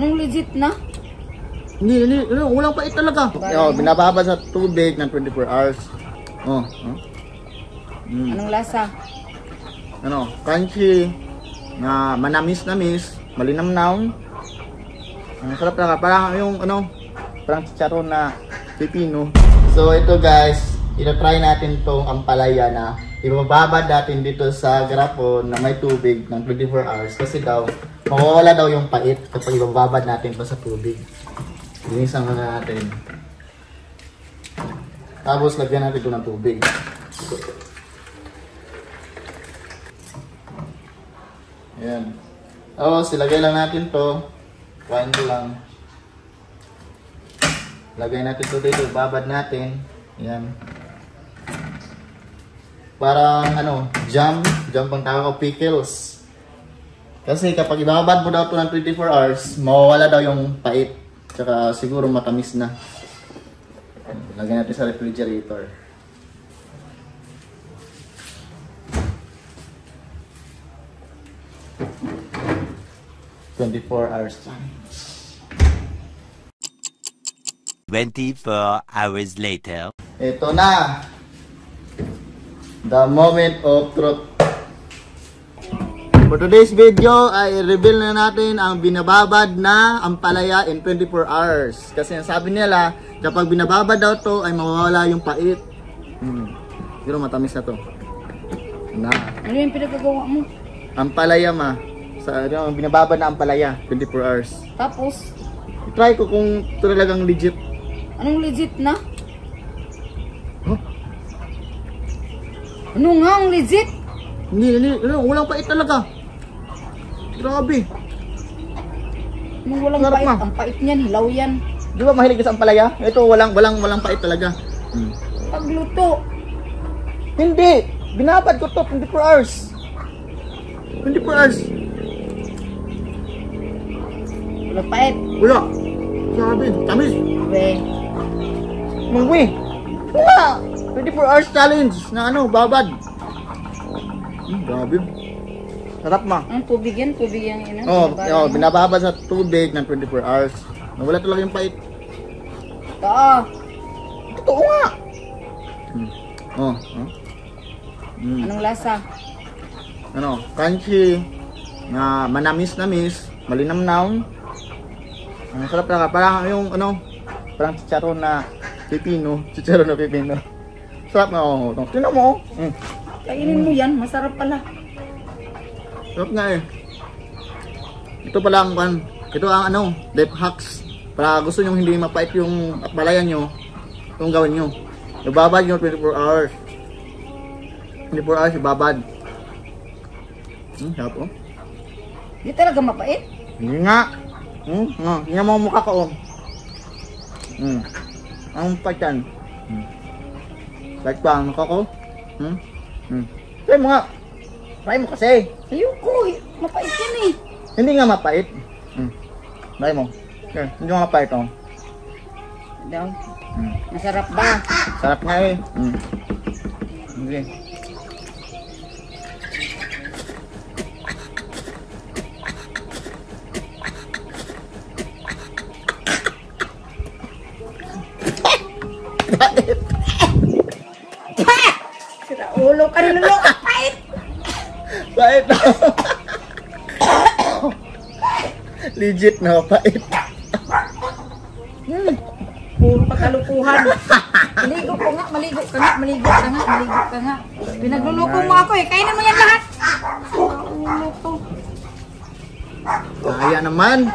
Anong legit na? Hindi, walang pait talaga. Binababad sa tubig ng 24 hours. Anong lasa? Crunchy, na manamis-namis, malinamnam. Ang sarap talaga, parang yung parang chicharon na pipino. So ito guys, ito-try natin tong ampalaya na ibababad natin dito sa garapon na may tubig ng 24 hours kasi daw mawawala daw yung pait kapag ibababad natin pa sa tubig. Linisan na natin. Tapos lagyan natin ito ng tubig. Ayan. Tapos ilagay lang natin to. Kuhain ko lang. Lagay natin ito dito. Babad natin. Ayan. Parang jam pang tawag ko, pickles. Kasi kapag ibabad mo daw ito ng 24 hours, mawawala daw yung pait. Tsaka siguro matamis na. Lagyan natin sa refrigerator. Hours time. 24 hours later. Ito na. The moment of truth. For today's video ay reveal na natin ang binababad na ampalaya in 24 hours. Kasi sabi nila, kapag binababad daw to ay mawawala yung pait. Pero matamis na to. Ano yung pinagagawa mo? Ampalaya binababad na ampalaya 24 hours. Tapos? Try ko kung ito talagang legit. Anong legit na? Ano nga ang legit? Hindi, walang pait talaga. Grabe. Anong walang pait? Ang pait niyan, hilaw yan. Di ba mahilig ka sa ampalaya? Ito walang pait talaga. Pagluto. Hindi, binabad ko to 24 hours. 24 hours. Walang pait. Wala. Grabe, tamis. Uwe. Wala. 24 hours challenge na babad. Grabe. Sarap ma. Ang tubig yan? Tubig yan binababad sa tubig ng 24 hours. Nawala talaga yung pait. Totoo nga. Anong lasa? Crunchy, na manamis-namis, malinamnam. Ang sarap talaga, parang yung parang chicharon na pipino. Sarap nga tingnan mo. Kainin mo yan, masarap pala. Sarap nga eh. Ito pala ito ang life hacks. Para gusto nyo hindi mapait yung ampalaya nyo, itong gawin nyo. Ibabad nyo 24 hours. 24 hours ibabad. Sarap oh. Hindi talaga mapait? Hindi nga. Tingnan mo ang mukha ko. Ang paitan. Pait pa ang mukha ko. Try mo nga. Try mo kasi. Ayoko, mapait yan eh. Hindi nga mapait. Try mo. Hindi nga mapait oh. Daw. Masarap ba? Sarap nga eh. Okay. Sira ulo ka rin ulo. Pait! Pait na. Legit na pait. Puro pagkalukuhan. Maligo ka nga. Pinagluluko mo ako eh. Kainin mo yan lahat. Ulo ko. Kaya naman.